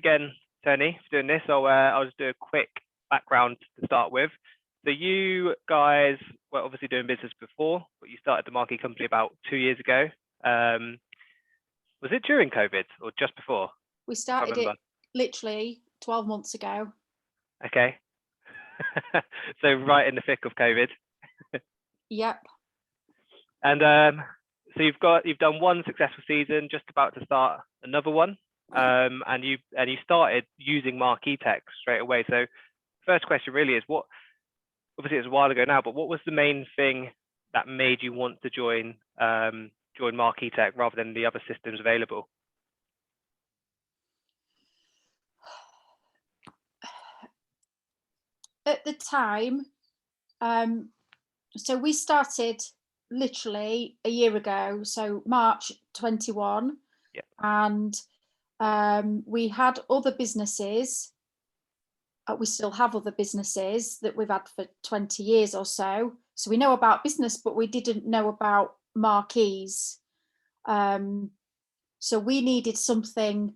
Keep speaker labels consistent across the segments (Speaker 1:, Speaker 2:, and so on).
Speaker 1: again, Tony, for doing this. I'll just do a quick background to start with. So you guys were obviously doing business before, but you started the Marquee company about 2 years ago. Was it during COVID or just before?
Speaker 2: We started it literally 12 months ago.
Speaker 1: Okay. So right in the thick of COVID.
Speaker 2: Yep.
Speaker 1: And so you've done one successful season, just about to start another one. And you started using Marquee Tech straight away. So first question really is, what, obviously it's a while ago now, but what was the main thing that made you want to join Marquee Tech rather than the other systems available?
Speaker 2: At the time, so we started literally a year ago, so March 21.
Speaker 1: Yeah.
Speaker 2: And we had other businesses. We still have other businesses that we've had for 20 years or so. So we know about business, but we didn't know about marquees. So we needed something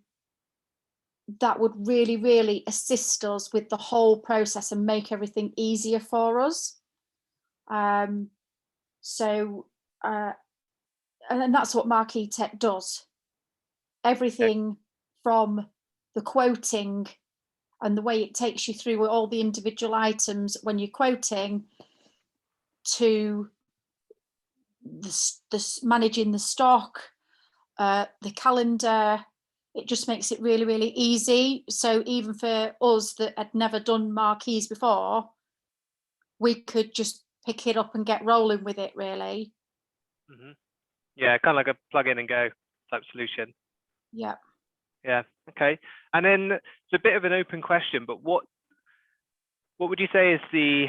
Speaker 2: that would really, really assist us with the whole process and make everything easier for us. And that's what Marquee Tech does. Everything from the quoting and the way it takes you through all the individual items when you're quoting, to the managing the stock, the calendar. It just makes it really, really easy. So even for us that had never done marquees before, we could just pick it up and get rolling with it, really.
Speaker 1: Mm-hmm. Yeah, kind of like a plug in and go type solution.
Speaker 2: Yeah.
Speaker 1: Yeah. Okay. And then it's a bit of an open question, but what would you say is the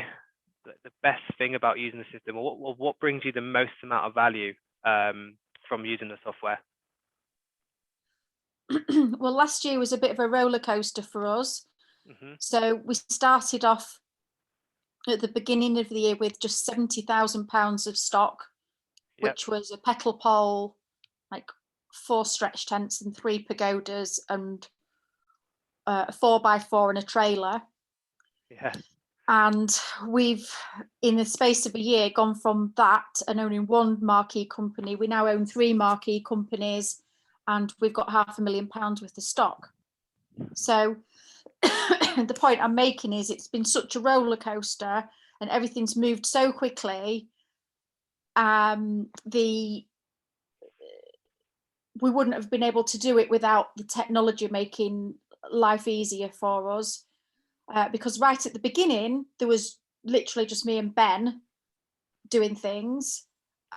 Speaker 1: best thing about using the system, or what brings you the most amount of value from using the software?
Speaker 2: Well, last year was a bit of a roller coaster for us.
Speaker 1: Mm-hmm.
Speaker 2: So we started off at the beginning of the year with just £70,000 of stock, which was a petal pole, like 4 stretch tents and 3 pagodas and a 4x4 and a trailer.
Speaker 1: Yeah.
Speaker 2: And we've, in the space of a year, gone from that and owning 1 marquee company. We now own 3 marquee companies, and we've got £500,000 worth of stock. So the point I'm making is, it's been such a roller coaster and everything's moved so quickly. We wouldn't have been able to do it without the technology making life easier for us. Because right at the beginning, there was literally just me and Ben doing things.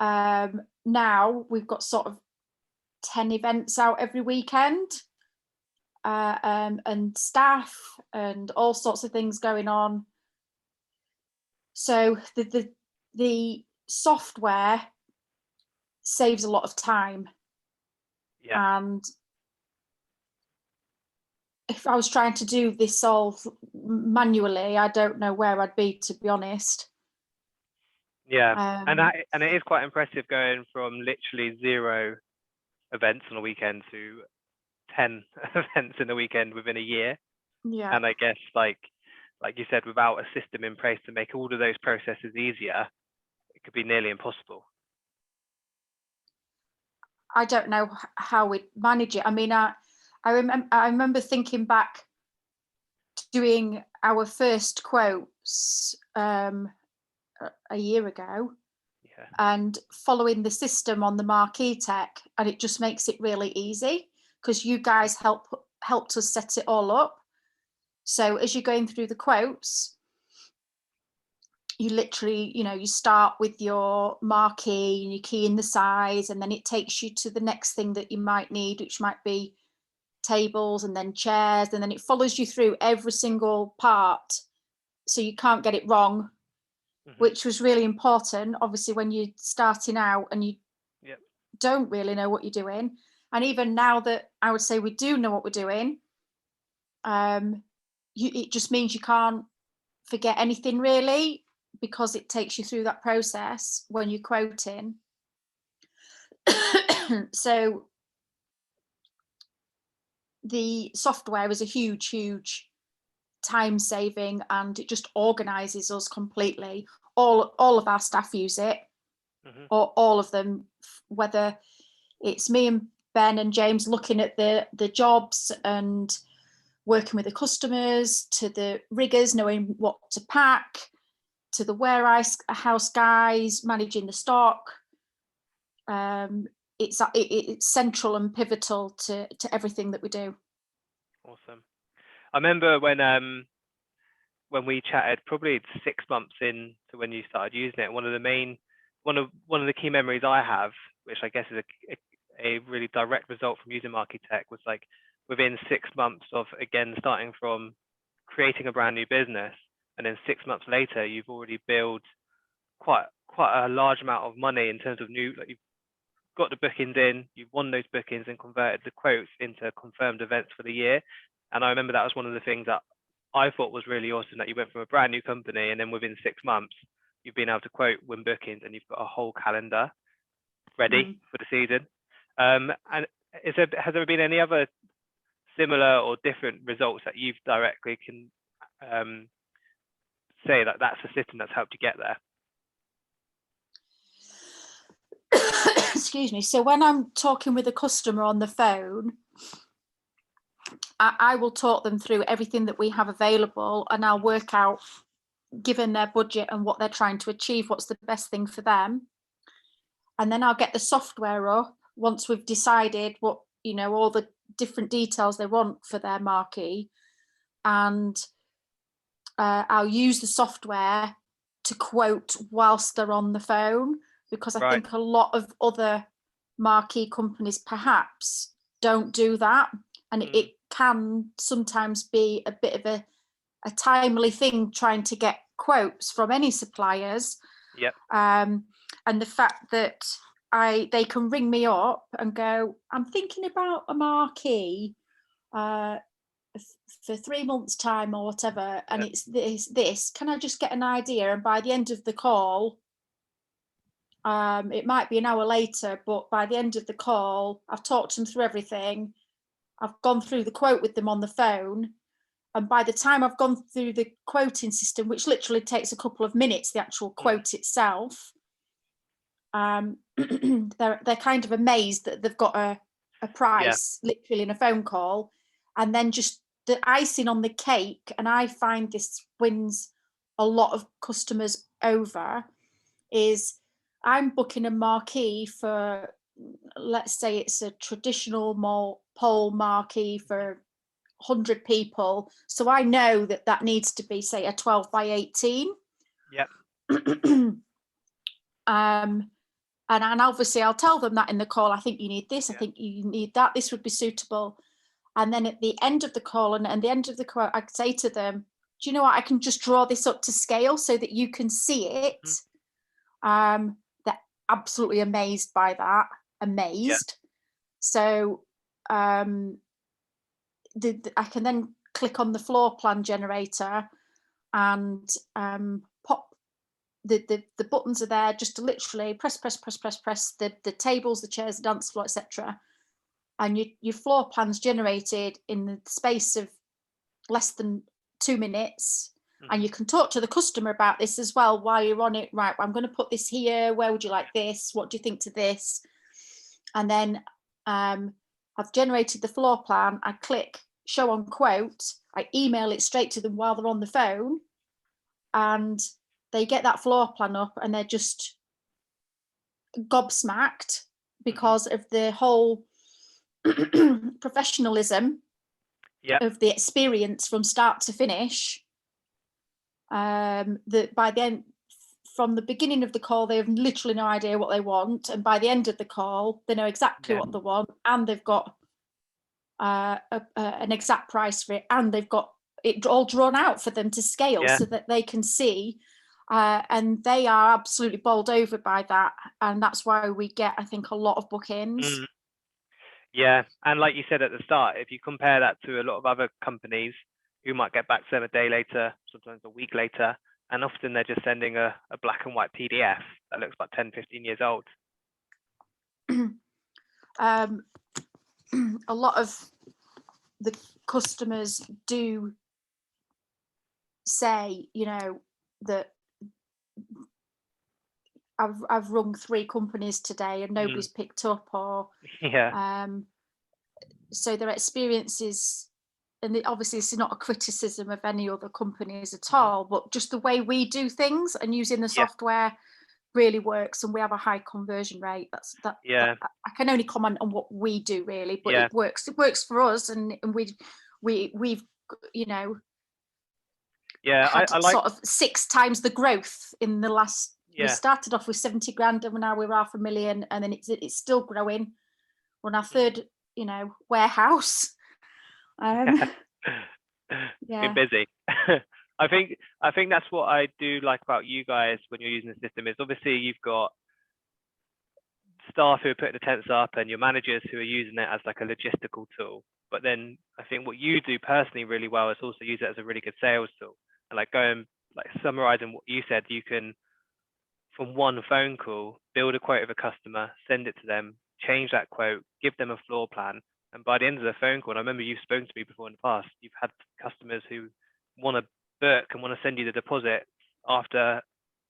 Speaker 2: Now we've got sort of 10 events out every weekend, and staff and all sorts of things going on. So the software saves a lot of time.
Speaker 1: Yeah.
Speaker 2: And if I was trying to do this all manually, I don't know where I'd be, to be honest.
Speaker 1: Yeah. And it is quite impressive going from literally 0 events on a weekend to 10 events in a weekend within a year.
Speaker 2: Yeah.
Speaker 1: And I guess, like you said, without a system in place to make all of those processes easier, it could be nearly impossible.
Speaker 2: I don't know how we'd manage it. I mean, I remember thinking back to doing our first quotes a year ago, and following the system on the Marquee Tech, and it just makes it really easy because you guys helped us set it all up. So as you're going through the quotes, you literally, you start with your marquee and you key in the size, and then it takes you to the next thing that you might need, which might be tables and then chairs, and then it follows you through every single part, so you can't get it wrong. Mm-hmm. Which was really important, obviously, when you're starting out and you don't really know what you're doing. And even now that I would say we do know what we're doing, it just means you can't forget anything really, because it takes you through that process when you're quoting. So the software is a huge time saving, and it just organizes us completely. All of our staff use it, or all of them, whether it's me and Ben and James looking at the jobs and working with the customers, to the riggers knowing what to pack, to the warehouse guys managing the stock. It's central and pivotal to everything that we do. Awesome.
Speaker 1: I remember when we chatted, probably 6 months in to when you started using it, one of the key memories I have, which I guess is a really direct result from using Marketech, was like within 6 months of, again, starting from creating a brand new business, and then 6 months later, you've already built quite a large amount of money in terms of you've got the bookings in, you've won those bookings and converted the quotes into confirmed events for the year. And I remember that was one of the things that I thought was really awesome, that you went from a brand new company and then within 6 months, you've been able to quote, win bookings, and you've got a whole calendar ready for the season. And has there been any other similar or different results that you've directly can say that that's the system that's helped you get there?
Speaker 2: Excuse me. So when I'm talking with a customer on the phone, I will talk them through everything that we have available, and I'll work out, given their budget and what they're trying to achieve, what's the best thing for them. And then I'll get the software up once we've decided what, all the different details they want for their marquee. And I'll use the software to quote whilst they're on the phone, because I think a lot of other marquee companies perhaps don't do that. And it can sometimes be a bit of a timely thing trying to get quotes from any suppliers.
Speaker 1: Yep.
Speaker 2: And the fact that they can ring me up and go, I'm thinking about a marquee for 3 months' time or whatever, and it's this. Can I just get an idea? And by the end of the call, it might be an hour later, but by the end of the call, I've talked them through everything. I've gone through the quote with them on the phone. And by the time I've gone through the quoting system, which literally takes a couple of minutes, the actual quote itself, they're kind of amazed that they've got a price literally in a phone call. And then just the icing on the cake, and I find this wins a lot of customers over, is I'm booking a marquee for, let's say it's a traditional pole marquee for 100 people. So I know that needs to be, say, a 12 by 18.
Speaker 1: Yep.
Speaker 2: And obviously I'll tell them that in the call. I think you need this. I think you need that. This would be suitable. And then at the end of the call and at the end of the quote, I'd say to them, do you know what? I can just draw this up to scale so that you can see it. They're absolutely amazed by that. Amazed. So I can then click on the floor plan generator and pop the buttons are there just to literally press the tables, the chairs, the dance floor, etc. And your floor plan's generated in the space of less than 2 minutes. And you can talk to the customer about this as well while you're on it. Right, I'm going to put this here. Where would you like this? What do you think to this? And then I've generated the floor plan. I click show on quote. I email it straight to them while they're on the phone, and they get that floor plan up, and they're just gobsmacked because of the whole professionalism of the experience from start to finish. That by the end, from the beginning of the call, they have literally no idea what they want, and by the end of the call, they know exactly what they want, and they've got an exact price for it, and they've got it all drawn out for them to scale so that they can see. And they are absolutely bowled over by that, and that's why we get, I think, a lot of bookings.
Speaker 1: Yeah, and like you said at the start, if you compare that to a lot of other companies who might get back to them a day later, sometimes a week later, and often they're just sending a black and white PDF that looks about 10, 15 years old.
Speaker 2: A lot of the customers do say, you know, that I've rung 3 companies today and nobody's picked up, or
Speaker 1: Yeah.
Speaker 2: so their experiences, and obviously this is not a criticism of any other companies at all, but just the way we do things and using the
Speaker 1: Yeah.
Speaker 2: software really works, and we have a high conversion rate.
Speaker 1: Yeah.
Speaker 2: I can only comment on what we do really, but
Speaker 1: Yeah.
Speaker 2: it works for us, and we've, you know,
Speaker 1: Yeah.
Speaker 2: had
Speaker 1: I like.
Speaker 2: sort of 6 times the growth in the last. We
Speaker 1: Yeah.
Speaker 2: started off with 70 grand and now we're 500,000, and then it's still growing. We're on our 3rd, you know, warehouse.
Speaker 1: Been
Speaker 2: Yeah.
Speaker 1: busy. I think that's what I do like about you guys when you're using the system, is obviously you've got staff who are putting the tents up and your managers who are using it as like a logistical tool. But then I think what you do personally really well is also use it as a really good sales tool. And like summarizing what you said, you can, from one phone call, build a quote of a customer, send it to them, change that quote, give them a floor plan. And by the end of the phone call, and I remember you've spoken to me before in the past, you've had customers who want to book and want to send you the deposit after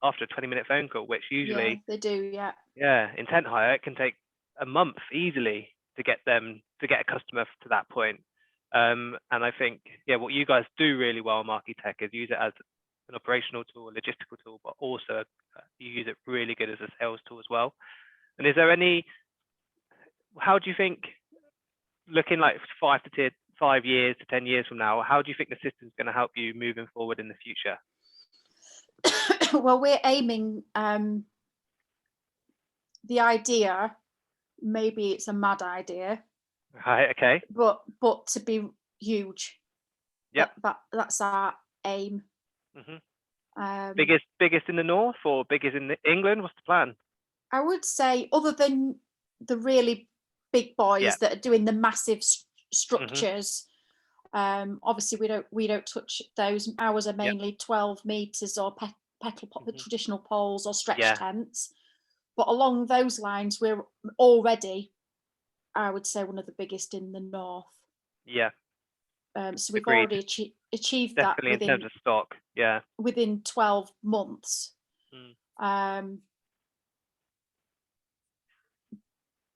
Speaker 1: a 20-minute phone call, which usually,
Speaker 2: yeah, they do,
Speaker 1: intent hire, it can take a month easily to get a customer to that point. And I think, what you guys do really well on Marketech is use it as an operational tool, a logistical tool, but also you use it really good as a sales tool as well. And is there how do you think, looking like 5 years to 10 years from now, how do you think the system's going to help you moving forward in the future?
Speaker 2: Well, we're aiming, the idea, maybe it's a mad idea,
Speaker 1: Right. Okay.
Speaker 2: but to be huge.
Speaker 1: Yep.
Speaker 2: That's our aim.
Speaker 1: Biggest in the north or biggest in England? What's the plan?
Speaker 2: I would say, other than the really big boys that are doing the massive structures, obviously we don't touch those. Ours are mainly 12 meters or traditional poles or stretch tents. But along those lines, we're already, I would say, one of the biggest in the north.
Speaker 1: Yeah.
Speaker 2: So we've already achieved that
Speaker 1: in terms of stock. Yeah.
Speaker 2: Within 12 months.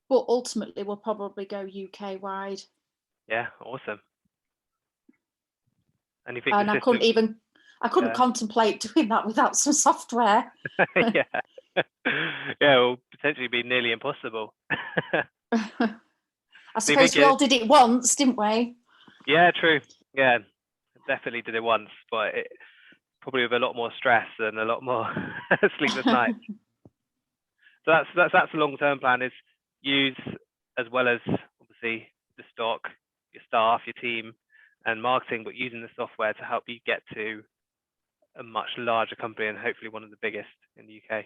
Speaker 2: But ultimately, we'll probably go UK wide.
Speaker 1: Yeah, awesome. And you think
Speaker 2: I couldn't contemplate doing that without some software.
Speaker 1: Yeah, it will potentially be nearly impossible.
Speaker 2: I suppose we all did it once, didn't we?
Speaker 1: Yeah, true. Yeah, definitely did it once, but probably with a lot more stress and a lot more sleepless nights. So that's the long-term plan, is use, as well as obviously the stock, your staff, your team, and marketing, but using the software to help you get to a much larger company and hopefully one of the biggest in the UK.